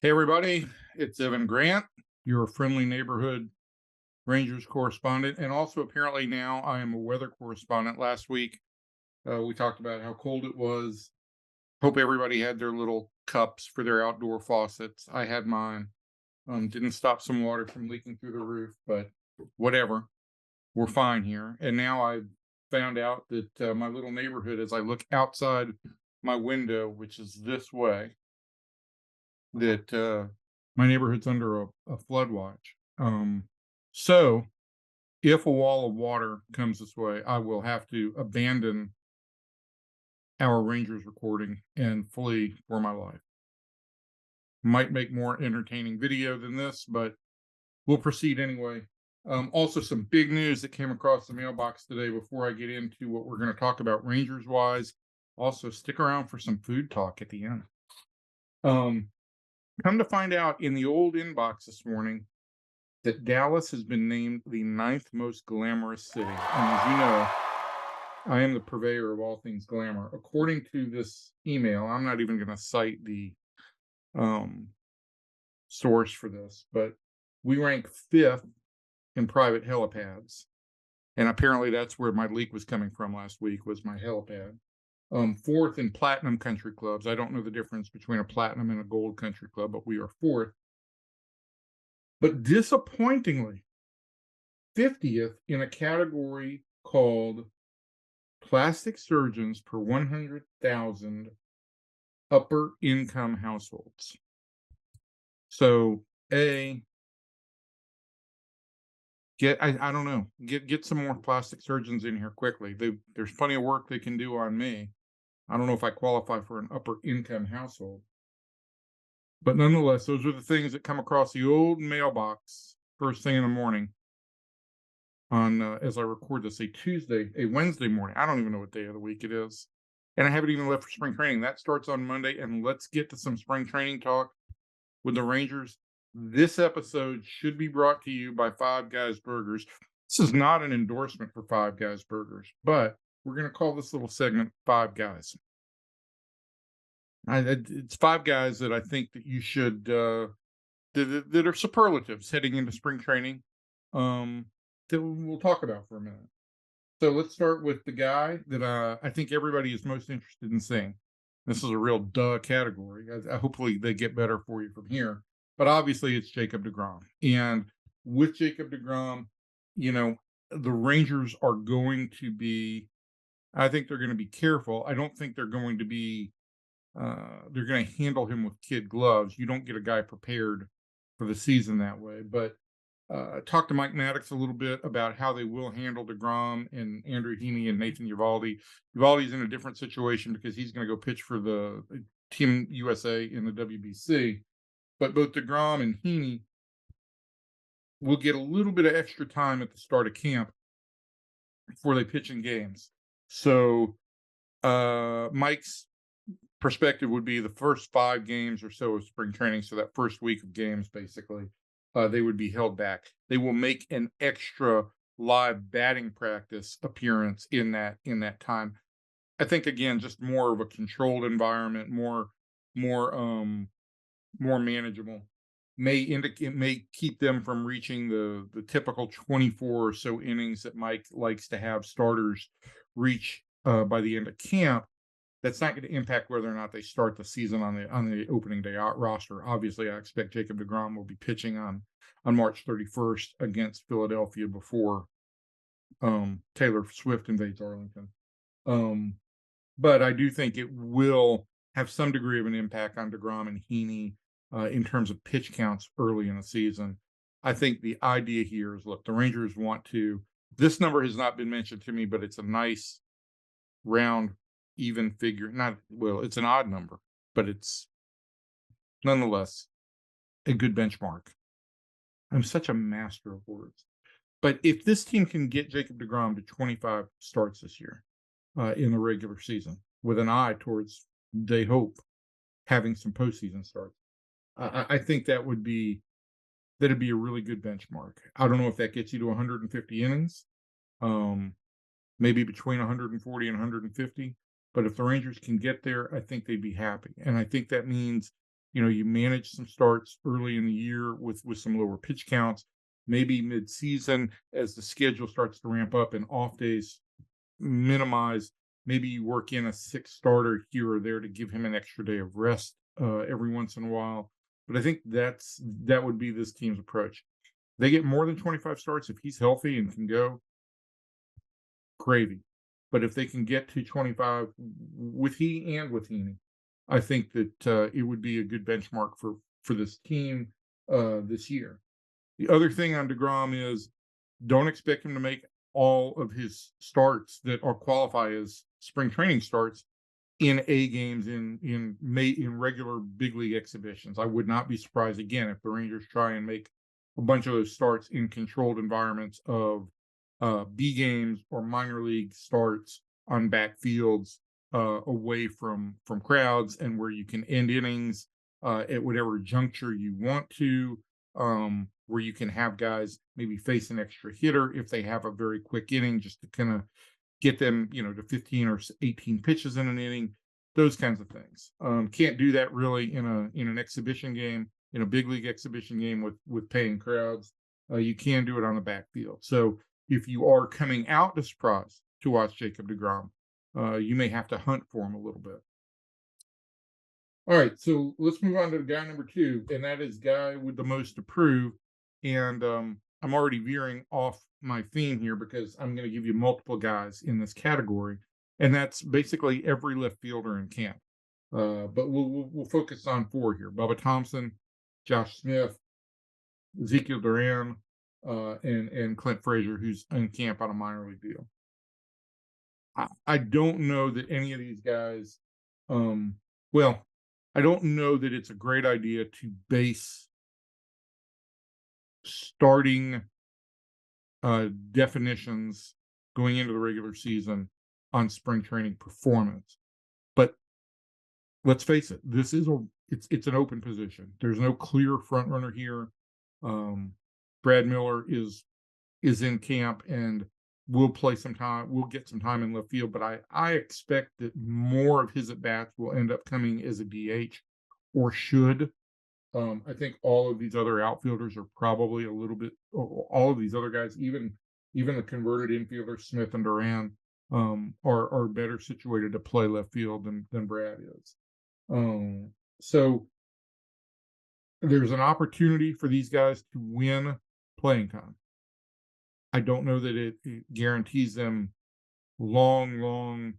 Hey, everybody, it's Evan Grant, your friendly neighborhood Rangers correspondent. And also, apparently, now I am a weather correspondent. Last week, we talked about how cold it was. Hope everybody had their little cups for their outdoor faucets. I had mine. Didn't stop some water from leaking through the roof, but whatever. We're fine here. And now I found out that my little neighborhood, as I look outside my window, which is this way, that my neighborhood's under a flood watch. So if a wall of water comes this way, I will have to abandon our Rangers recording and flee for my life. Might make more entertaining video than this, but we'll proceed anyway. Also, some big news that came across the mailbox today before I get into what we're going to talk about Rangers wise. Also, stick around for some food talk at the end. Come to find out in the old inbox this morning that Dallas has been named the 9th most glamorous city. And as you know, I am the purveyor of all things glamour. According to this email, I'm not even going to cite the source for this, but we rank 5th in private helipads. And apparently that's where my leak was coming from last week, was my helipad. 4th in platinum country clubs. I don't know the difference between a platinum and a gold country club, but we are 4th. But disappointingly, 50th in a category called plastic surgeons per 100,000 upper income households. So I don't know, get some more plastic surgeons in here quickly. There's plenty of work they can do on me. I don't know if I qualify for an upper income household. But nonetheless, those are the things that come across the old mailbox first thing in the morning on, as I record this, a Wednesday morning. I don't even know what day of the week it is. And I haven't even left for spring training. That starts on Monday. And let's get to some spring training talk with the Rangers. This episode should be brought to you by Five Guys Burgers. This is not an endorsement for Five Guys Burgers, but we're going to call this little segment Five Guys. It's five guys that I think that you should that are superlatives heading into spring training that we'll talk about for a minute. So let's start with the guy that I think everybody is most interested in seeing. This is a real duh category. Hopefully they get better for you from here, but obviously it's Jacob DeGrom. And with Jacob DeGrom, the Rangers are going to be. I think they're going to be careful. I don't think they're going to be. They're going to handle him with kid gloves. You don't get a guy prepared for the season that way. But talk to Mike Maddox a little bit about how they will handle DeGrom and Andrew Heaney and Nathan Eovaldi. Eovaldi's in a different situation because he's going to go pitch for the Team USA in the WBC. But both DeGrom and Heaney will get a little bit of extra time at the start of camp before they pitch in games. So Mike's perspective would be the first 5 games or so of spring training. So that first week of games, basically, they would be held back. They will make an extra live batting practice appearance in that time. I think, again, just more of a controlled environment, more manageable. May keep them from reaching the typical 24 or so innings that Mike likes to have starters reach by the end of camp. That's not going to impact whether or not they start the season on the opening day roster. Obviously, I expect Jacob DeGrom will be pitching on March 31st against Philadelphia before Taylor Swift invades Arlington. But I do think it will have some degree of an impact on DeGrom and Heaney in terms of pitch counts early in the season. I think the idea here is, look, the Rangers want to. This number has not been mentioned to me, but it's a nice round even figure. It's an odd number, but it's nonetheless a good benchmark. I'm such a master of words. But if this team can get Jacob DeGrom to 25 starts this year in the regular season with an eye towards, they hope, having some postseason starts, I think that'd be a really good benchmark. I don't know if that gets you to 150 innings, maybe between 140 and 150. But if the Rangers can get there, I think they'd be happy. And I think that means you manage some starts early in the year with some lower pitch counts, maybe mid-season as the schedule starts to ramp up and off days minimize. Maybe you work in a six starter here or there to give him an extra day of rest every once in a while. But I think that would be this team's approach. They get more than 25 starts if he's healthy and can go, gravy. But if they can get to 25 with he and with Heaney, I think that it would be a good benchmark for this team this year. The other thing on DeGrom is don't expect him to make all of his starts that are qualify as spring training starts in A games in regular big league exhibitions. I would not be surprised again if the Rangers try and make a bunch of those starts in controlled environments of B games or minor league starts on backfields away from crowds and where you can end innings at whatever juncture you want to, where you can have guys maybe face an extra hitter if they have a very quick inning just to kind of get them, to 15 or 18 pitches in an inning, those kinds of things. Can't do that really in an exhibition game, in a big league exhibition game with paying crowds. You can do it on the backfield. So if you are coming out to surprise to watch Jacob DeGrom, you may have to hunt for him a little bit. All right, so let's move on to guy number 2, and that is guy with the most to prove. And I'm already veering off my theme here because I'm going to give you multiple guys in this category, and that's basically every left fielder in camp. But we'll focus on 4 here: Bubba Thompson, Josh Smith, Ezekiel Duran, and Clint Frazier, who's in camp on a minor league deal. I don't know that any of these guys, I don't know that it's a great idea to base starting definitions going into the regular season on spring training performance. But let's face it, it's an open position. There's no clear front runner here. Brad Miller is in camp and will play some time. We'll get some time in left field, but I expect that more of his at bats will end up coming as a DH, or should. I think all of these other outfielders are probably a little bit. All of these other guys, even the converted infielders, Smith and Duran, are better situated to play left field than Brad is. So there's an opportunity for these guys to win playing time. I don't know that it guarantees them long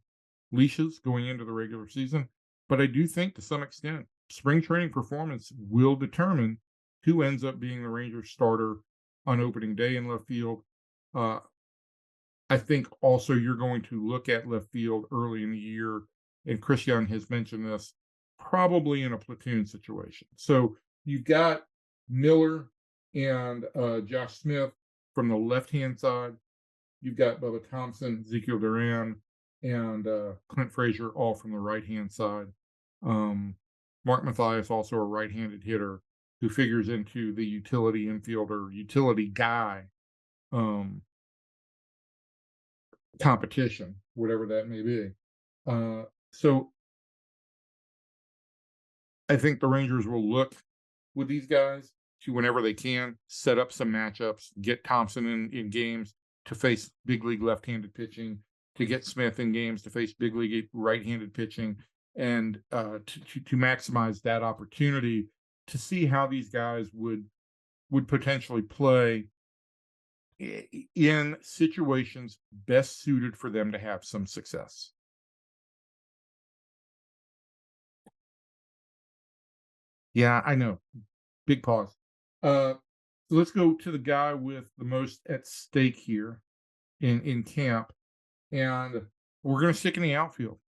leashes going into the regular season, but I do think to some extent spring training performance will determine who ends up being the Rangers starter on opening day in left field. I think also you're going to look at left field early in the year, and Chris Young has mentioned this, probably in a platoon situation. So you've got Miller and Josh Smith from the left-hand side. You've got Bubba Thompson, Ezekiel Duran, and Clint Frazier all from the right-hand side. Mark Mathias, also a right-handed hitter who figures into the utility infielder, utility guy competition, whatever that may be. So I think the Rangers will look with these guys to, whenever they can, set up some matchups, get Thompson in games to face big league left-handed pitching, to get Smith in games to face big league right-handed pitching, and to maximize that opportunity to see how these guys would potentially play in situations best suited for them to have some success. Yeah, I know. Big pause. So let's go to the guy with the most at stake here in camp, and we're going to stick in the outfield.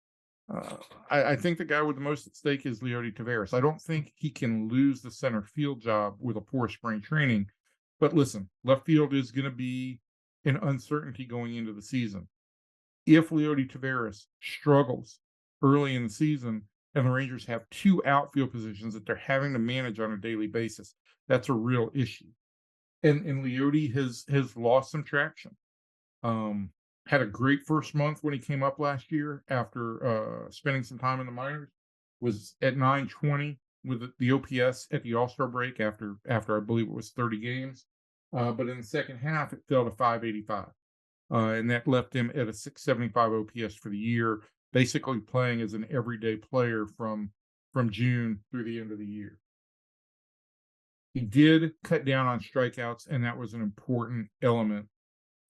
I think the guy with the most at stake is Levite Taveras. I don't think he can lose the center field job with a poor spring training. But listen, left field is going to be an uncertainty going into the season. If Levite Taveras struggles early in the season and the Rangers have 2 outfield positions that they're having to manage on a daily basis, that's a real issue. And Levite has lost some traction. Had a great first month when he came up last year after spending some time in the minors, was at 920 with the OPS at the All-Star break after I believe it was 30 games. But in the second half, it fell to 585. And that left him at a 675 OPS for the year, basically playing as an everyday player from June through the end of the year. He did cut down on strikeouts, and that was an important element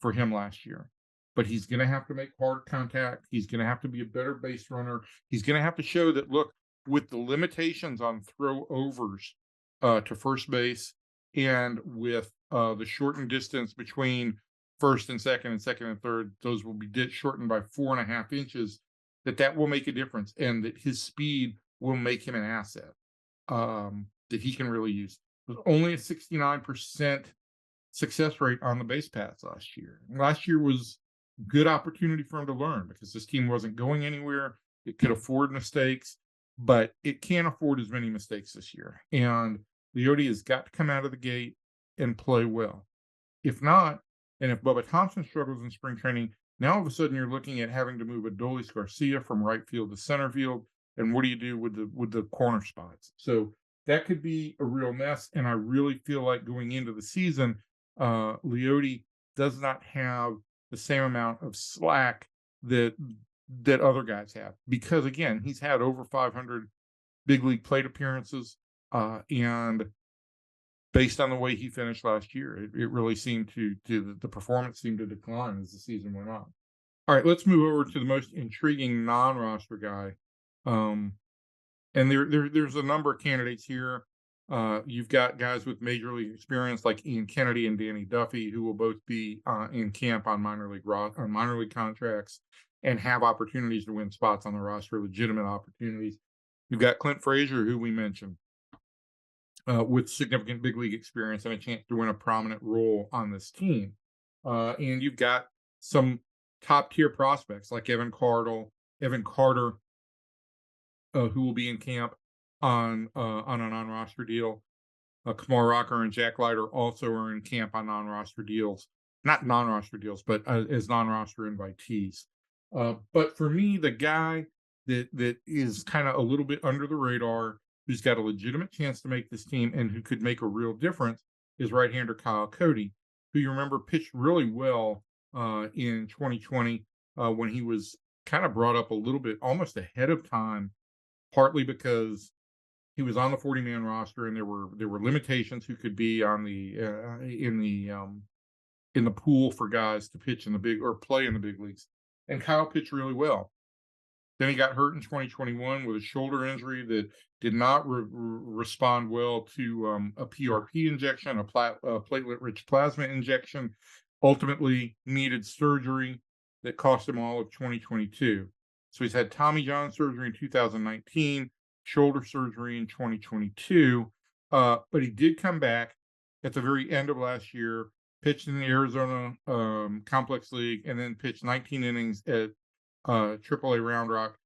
for him last year. But he's going to have to make hard contact. He's going to have to be a better base runner. He's going to have to show that, look, with the limitations on throw overs to first base and with the shortened distance between first and second and third, those will be shortened by 4.5 inches, that will make a difference, and that his speed will make him an asset that he can really use. There's only a 69% success rate on the base paths last year. Last year was good opportunity for him to learn because this team wasn't going anywhere. It could afford mistakes, but it can't afford as many mistakes this year. And Levite has got to come out of the gate and play well. If not, and if Bubba Thompson struggles in spring training, now all of a sudden you're looking at having to move Adolis Garcia from right field to center field. And what do you do with the corner spots? So that could be a real mess. And I really feel like going into the season, Levite does not have the same amount of slack that other guys have, because again, he's had over 500 big league plate appearances, and based on the way he finished last year, it really seemed the performance seemed to decline as the season went on. All right, let's move over to the most intriguing non-roster guy. And there's a number of candidates here. You've got guys with major league experience like Ian Kennedy and Danny Duffy, who will both be in camp on minor league contracts and have opportunities to win spots on the roster, legitimate opportunities. You've got Clint Frazier, who we mentioned, with significant big league experience and a chance to win a prominent role on this team. And you've got some top tier prospects like Evan Carter, who will be in camp on a non-roster deal. Kamar Rocker and Jack Leiter also are in camp on non-roster deals. Not non-roster deals, but as non-roster invitees. But for me, the guy that is kind of a little bit under the radar, who's got a legitimate chance to make this team and who could make a real difference, is right-hander Kyle Cody, who you remember pitched really well in 2020 when he was kind of brought up a little bit almost ahead of time, partly because he was on the 40-man roster and there were limitations who could be on the in the pool for guys to pitch in the big or play in the big leagues. And Kyle pitched really well. Then he got hurt in 2021 with a shoulder injury that did not respond well to a PRP injection, a platelet-rich plasma injection, ultimately needed surgery that cost him all of 2022. So he's had Tommy John surgery in 2019, shoulder surgery in 2022, but he did come back at the very end of last year, pitched in the Arizona Complex League, and then pitched 19 innings at AAA Round Rock,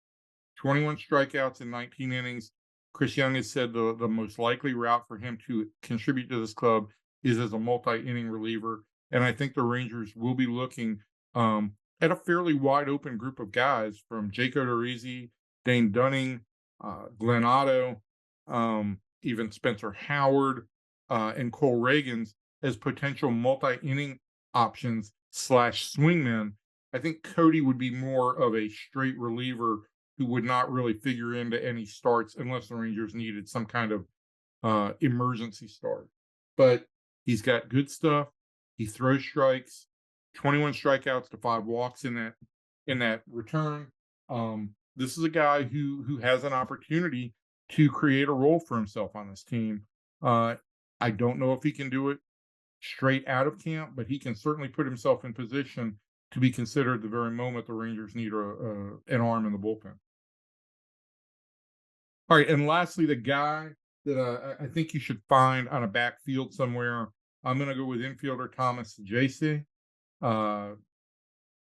21 strikeouts in 19 innings. Chris Young has said the most likely route for him to contribute to this club is as a multi-inning reliever, and I think the Rangers will be looking at a fairly wide open group of guys from Jake Odorizzi, Dane Dunning, Glenn Otto, even Spencer Howard, and Cole Reagans as potential multi-inning options / swingmen. I think Cody would be more of a straight reliever who would not really figure into any starts unless the Rangers needed some kind of emergency start. But he's got good stuff. He throws strikes, 21 strikeouts to 5 walks in that return. This is a guy who has an opportunity to create a role for himself on this team. I don't know if he can do it straight out of camp, but he can certainly put himself in position to be considered the very moment the Rangers need an arm in the bullpen. All right, and lastly, the guy that I think you should find on a backfield somewhere, I'm going to go with infielder Thomas Jaycee.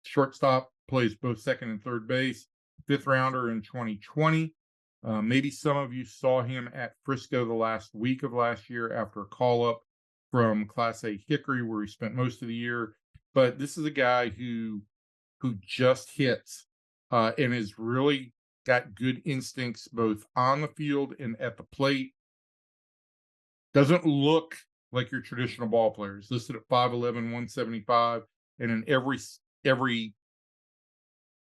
Shortstop, plays both second and third base, 5th rounder in 2020. Maybe some of you saw him at Frisco the last week of last year after a call-up from Class A Hickory, where he spent most of the year. But this is a guy who just hits and is really got good instincts both on the field and at the plate. Doesn't look like your traditional ball players. Listed at 5'11", 175, and in every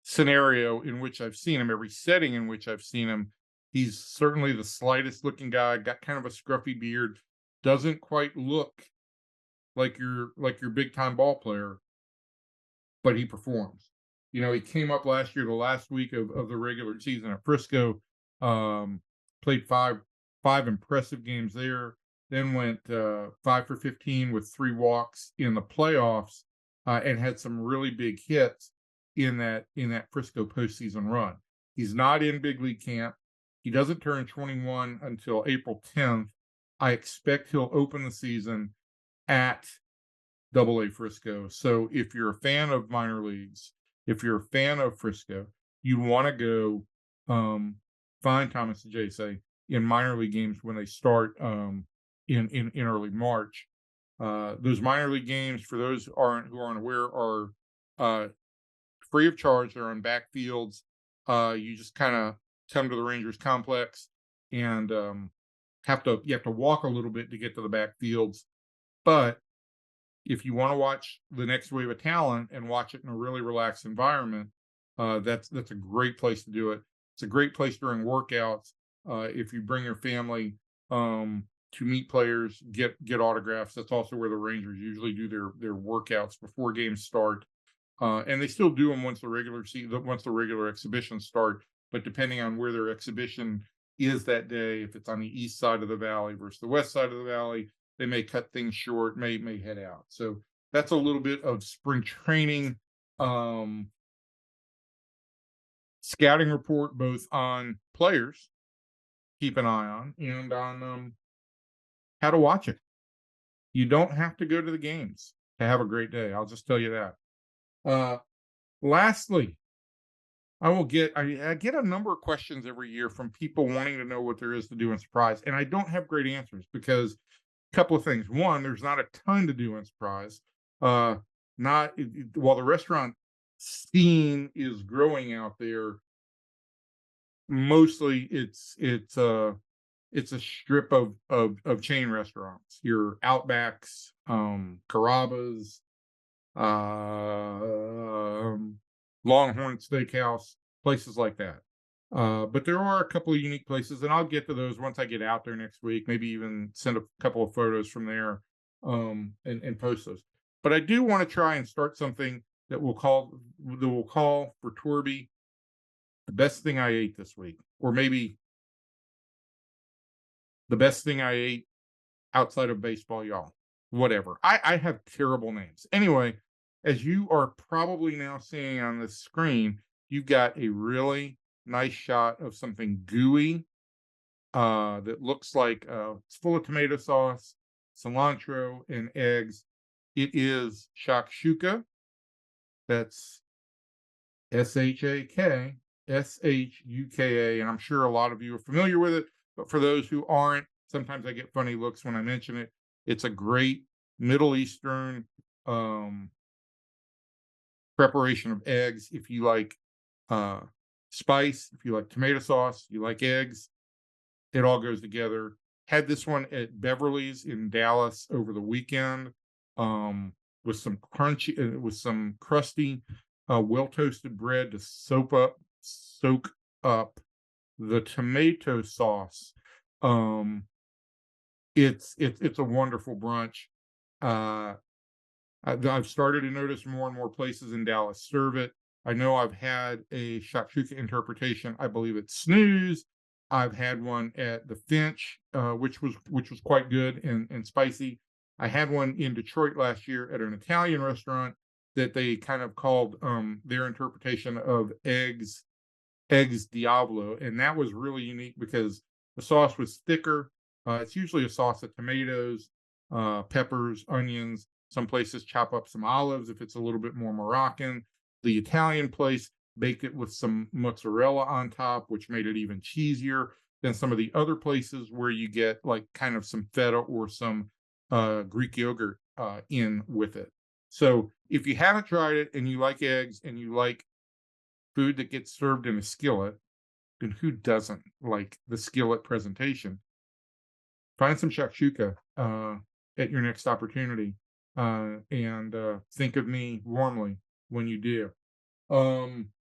scenario in which I've seen him, every setting in which I've seen him, he's certainly the slightest looking guy. Got kind of a scruffy beard. Doesn't quite look like your big time ball player, but he performs. He came up last year, the last week of the regular season at Frisco, played five impressive games there, then went 5 for 15 with 3 walks in the playoffs, and had some really big hits in that Frisco postseason run. He's not in big league camp. He doesn't turn 21 until April 10th. I expect he'll open the season at Double-A Frisco. So if you're a fan of minor leagues, if you're a fan of Frisco, you want to go find Thomas Ajayse in minor league games when they start in early March. Those minor league games, for those who aren't aware, are free of charge. They're on Backfields. You just kind of come to the Rangers complex and you have to walk a little bit to get to the Backfields. But if you want to watch the next wave of talent and watch it in a really relaxed environment, that's a great place to do it. It's a great place during workouts. If you bring your family to meet players, get autographs. That's also where the Rangers usually do their workouts before games start. And they still do them once the regular exhibitions start. But depending on where their exhibition is that day, if it's on the east side of the valley versus the west side of the valley, they may cut things short, may head out. So that's a little bit of spring training scouting report, both on players, keep an eye on, and on how to watch it. You don't have to go to the games to have a great day. I'll just tell you that. Lastly, I get a number of questions every year from people wanting to know what there is to do in Surprise, and I don't have great answers because couple of things. One, there's not a ton to do in Surprise. While the restaurant scene is growing out there, mostly it's a strip of chain restaurants. Your Outbacks, Carrabba's, Longhorn Steakhouse, places like that. But there are a couple of unique places, and I'll get to those once I get out there next week. Maybe even send a couple of photos from there and post those. But I do want to try and start something that we'll call for Torby the best thing I ate this week, or maybe the best thing I ate outside of baseball, y'all. Whatever. I have terrible names. Anyway, as you are probably now seeing on the screen, you've got a really nice shot of something gooey that looks like it's full of tomato sauce, cilantro, and eggs. It is shakshuka. That's SHAKSHUKA, and I'm sure a lot of you are familiar with it. But for those who aren't, sometimes I get funny looks when I mention it. It's a great Middle Eastern preparation of eggs. If you like spice, if you like tomato sauce, you like eggs, it all goes together. Had this one at Beverly's in Dallas over the weekend with some crusty, well-toasted bread to soak up the tomato sauce. It's a wonderful brunch. I've started to notice more and more places in Dallas serve it. I know I've had a shakshuka interpretation. I believe it's Snooze. I've had one at the Finch, which was quite good and spicy. I had one in Detroit last year at an Italian restaurant that they kind of called their interpretation of eggs Diablo, and that was really unique because the sauce was thicker. It's usually a sauce of tomatoes, peppers, onions. Some places chop up some olives if it's a little bit more Moroccan. The Italian place baked it with some mozzarella on top, which made it even cheesier than some of the other places where you get like kind of some feta or some Greek yogurt in with it. So if you haven't tried it and you like eggs and you like food that gets served in a skillet, and who doesn't like the skillet presentation? Find some shakshuka at your next opportunity, and think of me warmly when you do.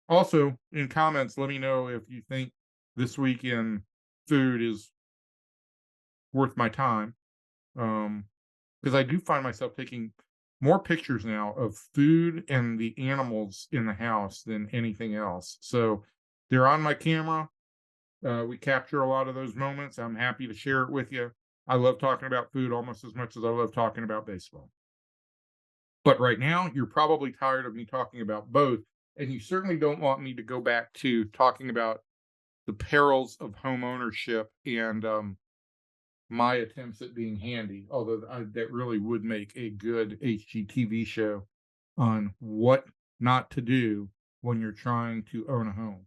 Also, in comments, let me know if you think this week in food is worth my time. Because I do find myself taking more pictures now of food and the animals in the house than anything else. So they're on my camera. We capture a lot of those moments. I'm happy to share it with you. I love talking about food almost as much as I love talking about baseball. But right now, you're probably tired of me talking about both, and you certainly don't want me to go back to talking about the perils of home ownership and my attempts at being handy. Although that really would make a good HGTV show on what not to do when you're trying to own a home.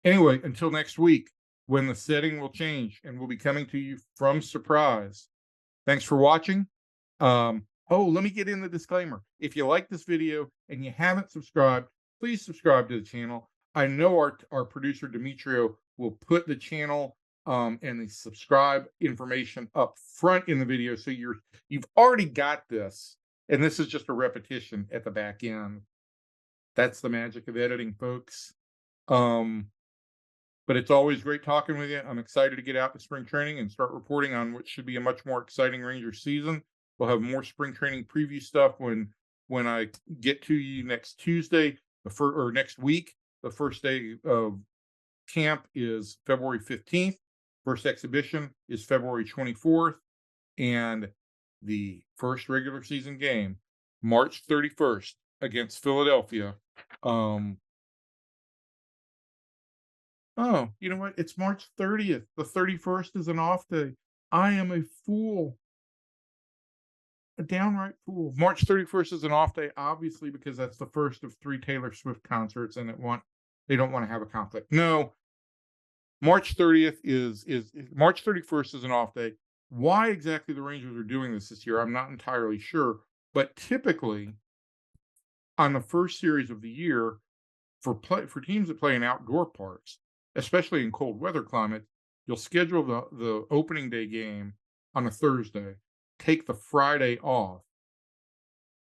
Anyway, until next week, when the setting will change and will be coming to you from Surprise. Thanks for watching. Let me get in the disclaimer. If you like this video and you haven't subscribed, please subscribe to the channel. I know our producer Demetrio will put the channel and the subscribe information up front in the video, so you've already got this, and this is just a repetition at the back end. That's the magic of editing, folks. But it's always great talking with you. I'm excited to get out to spring training and start reporting on what should be a much more exciting Ranger season. We'll have more spring training preview stuff when I get to you next Tuesday, or next week. The first day of camp is February 15th. First exhibition is February 24th. And the first regular season game, March 31st against Philadelphia. Oh, you know what? It's March 30th. The 31st is an off day. I am a fool. A downright fool. March 31st is an off day, obviously, because that's the first of 3 Taylor Swift concerts, and they don't want to have a conflict. No, March 30th is March 31st is an off day. Why exactly the Rangers are doing this year, I'm not entirely sure. But typically, on the first series of the year, for teams that play in outdoor parks, especially in cold weather climates, you'll schedule the opening day game on a Thursday, take the Friday off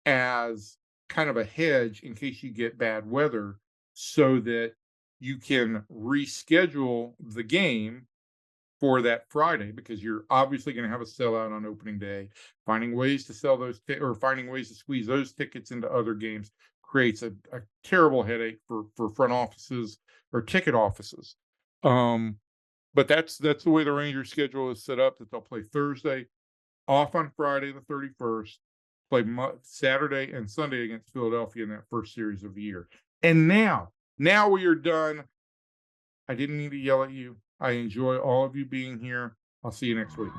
as kind of a hedge in case you get bad weather, so that you can reschedule the game for that Friday, because you're obviously going to have a sellout on opening day. Finding ways to sell those or finding ways to squeeze those tickets into other games creates a terrible headache for front offices or ticket offices. But that's the way the Rangers schedule is set up, that they'll play Thursday, off on Friday the 31st, play Saturday and Sunday against Philadelphia in that first series of the year. And now we are done. I didn't mean to yell at you. I enjoy all of you being here. I'll see you next week.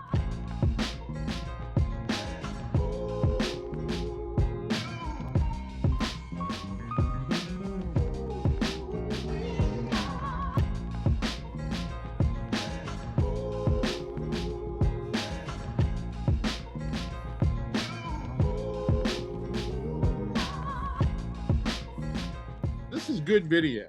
This is good video.